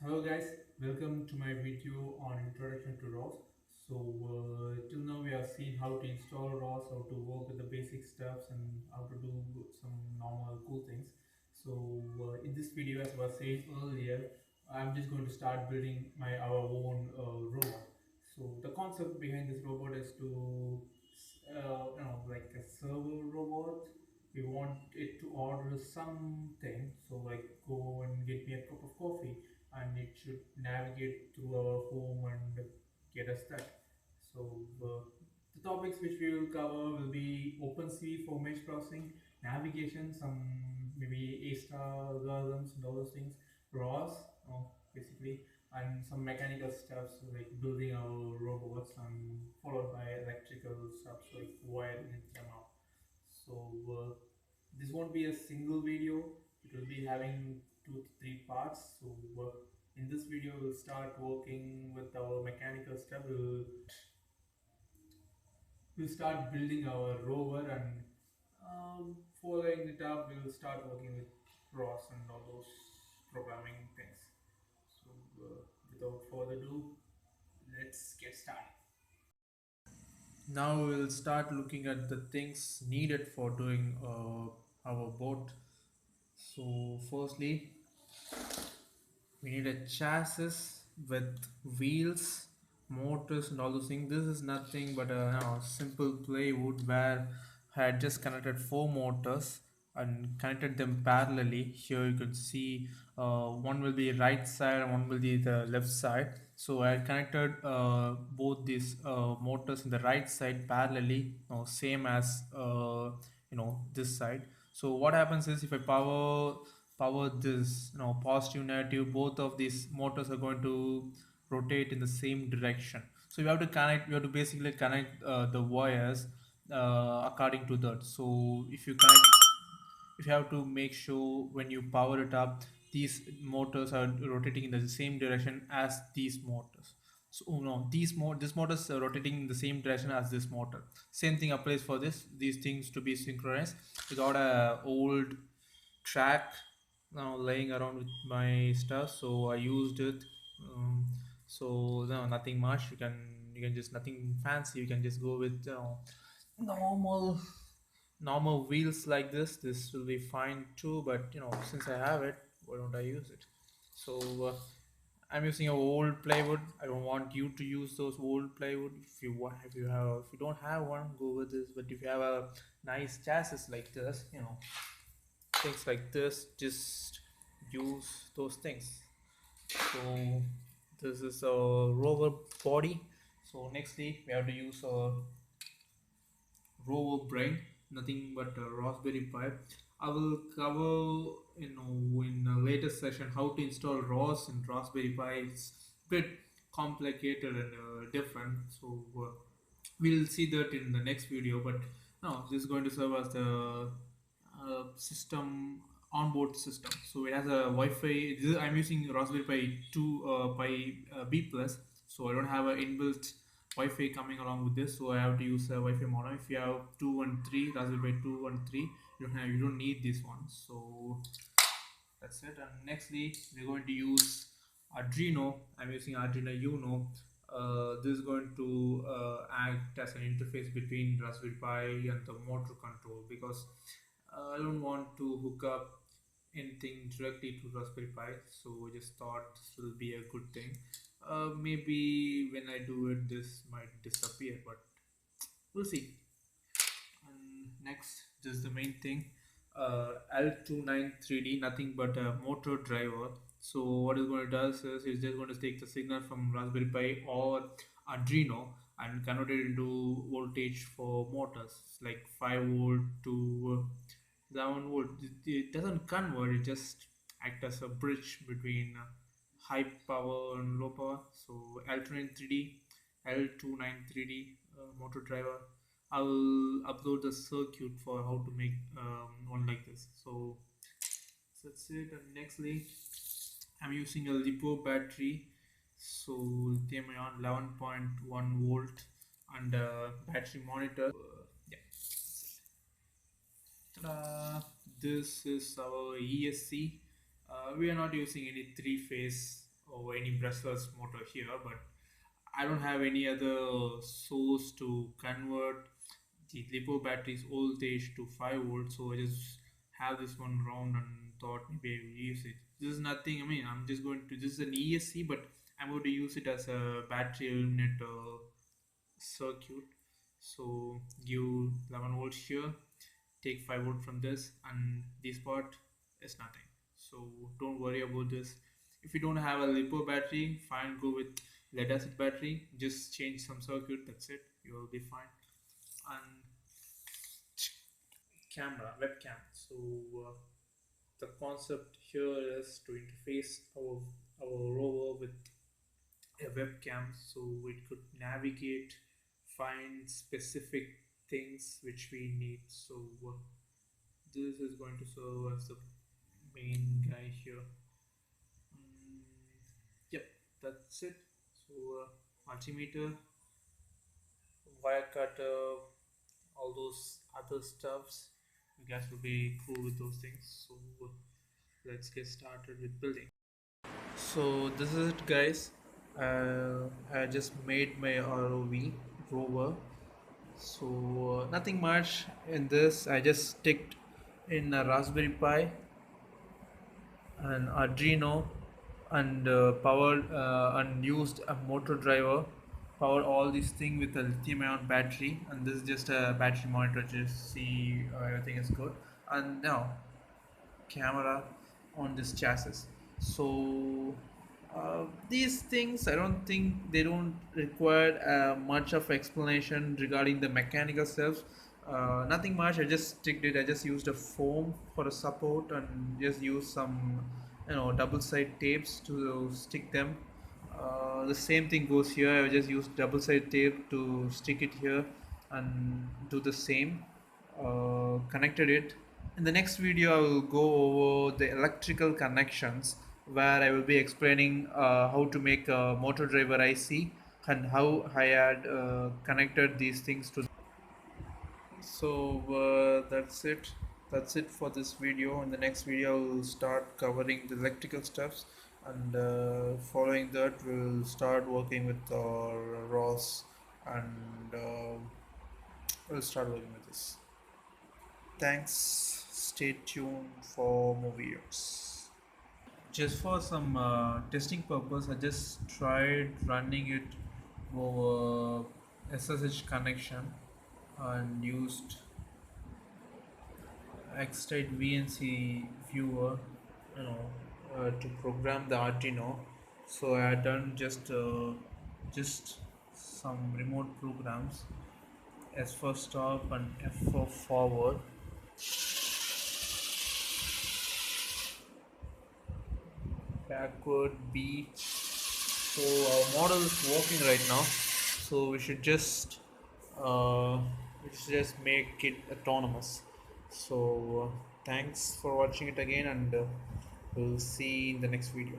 Hello guys, welcome to my video on introduction to ROS. Till now we have seen how to install ROS, how to work with the basic steps and how to do some normal cool things. In this video, as I was saying earlier, I'm just going to start building our own robot. So the concept behind this robot is to like a server robot. We want it to order something, so like go and get me a cup of coffee, and it should navigate through our home and get us that. The topics which we will cover will be OpenCV for image processing, navigation, some maybe A-star algorithms and all those things, ROS, basically, and some mechanical steps like building our robots, and followed by electrical steps like wiring them up. This won't be a single video, it will be having 2 to 3 parts. In this video we'll start working with our mechanical step. We'll start building our rover, and following it up we'll start working with ROS and all those programming things. Without further ado, let's get started. Now we'll start looking at the things needed for doing our boat. Firstly, we need a chassis with wheels, motors, and all those things. This is nothing but a simple plywood where I had just connected 4 motors and connected them parallelly. Here you could see one will be right side and one will be the left side. So I had connected both these motors in the right side parallelly, same as this side. So what happens is if I power this positive negative, both of these motors are going to rotate in the same direction. So you have to basically connect the wires according to that. So if you have to make sure when you power it up, these motors are rotating in the same direction as these motors. So no, this motors are rotating in the same direction as this motor. Same thing applies for these things to be synchronized. We got a old track now laying around with my stuff, so I used it. No, nothing much. You can just nothing fancy. You can just go with normal normal wheels like this will be fine too. But since I have it, why don't I use it? So I'm using a old plywood. I don't want you to use those old plywood. If you don't have one, go with this. But if you have a nice chassis like this, things like this, just use those things. So this is a rover body. So nextly we have to use a rover brain, nothing but a Raspberry Pi. I will cover in a later session how to install ROS in Raspberry Pi. It's a bit complicated and different. We'll see that in the next video. But now this is going to serve as the system onboard system. So it has a Wi-Fi. I'm using Raspberry Pi 2 Pi B plus. So I don't have an inbuilt Wi-Fi coming along with this. So I have to use a Wi-Fi modem. If you have 2 and 3 Raspberry Pi 2 and 3, you don't need this one. So that's it. And nextly we're going to use Arduino. I'm using Arduino Uno. This is going to act as an interface between Raspberry Pi and the motor control, because I don't want to hook up anything directly to Raspberry Pi. So I just thought this will be a good thing. Maybe when I do it, this might disappear, but we'll see. And next, this is the main thing. L293D, nothing but a motor driver. So what it's going to do is it's just going to take the signal from Raspberry Pi or Arduino and convert it into voltage for motors, like 5 volt to 11 volt. It doesn't convert, it just act as a bridge between high power and low power. So L293D motor driver. I'll upload the circuit for how to make one like this. So that's it. And nextly, I'm using a LiPo battery. So lithium ion 11.1 volt and battery monitor. Yeah. Ta-da! This is our ESC. We are not using any three-phase or any brushless motor here, but I don't have any other source to convert the lipo battery's voltage to 5 volts, so I just have this one round and thought maybe I will use it. This is nothing, I mean, I'm just going to, this is an ESC, but I'm going to use it as a battery eliminator circuit. So give 11 volts here, take 5 volt from this, and this part is nothing. So don't worry about this. If you don't have a lipo battery, fine, go with lead acid battery. Just change some circuit, that's it. You will be fine. And camera, webcam. So the concept here is to interface our rover with a webcam so it could navigate, find specific things which we need. So this is going to serve as the main guy here. Mm, yep, that's it. So multimeter, wire cutter, all those other stuffs. You guys will be cool with those things. So let's get started with building. So this is it, guys. I just made my ROV rover. So nothing much in this. I just sticked in a Raspberry Pi, an Arduino, and powered and used a motor driver. Powered all these thing with a lithium-ion battery, and this is just a battery monitor. Just see everything is good. And now camera on this chassis. So these things, I don't think they don't require much of explanation regarding the mechanical stuff. Nothing much. I just sticked it. I just used a foam for a support and just used some, double side tapes to stick them. The same thing goes here. I just used double side tape to stick it here and do the same. Connected it. In the next video, I will go over the electrical connections where I will be explaining how to make a motor driver IC and how I had connected these things to. So that's it. That's it for this video. In the next video, we'll start covering the electrical stuffs, and following that, we'll start working with our ROS, and we'll start working with this. Thanks. Stay tuned for more videos. Just for some testing purpose, I just tried running it over SSH connection and used X-State VNC viewer, to program the Arduino. So I had done just some remote programs, S for stop and F for forward. Backward B. So our model is working right now. So we should just make it autonomous. So thanks for watching it again, and we'll see in the next video.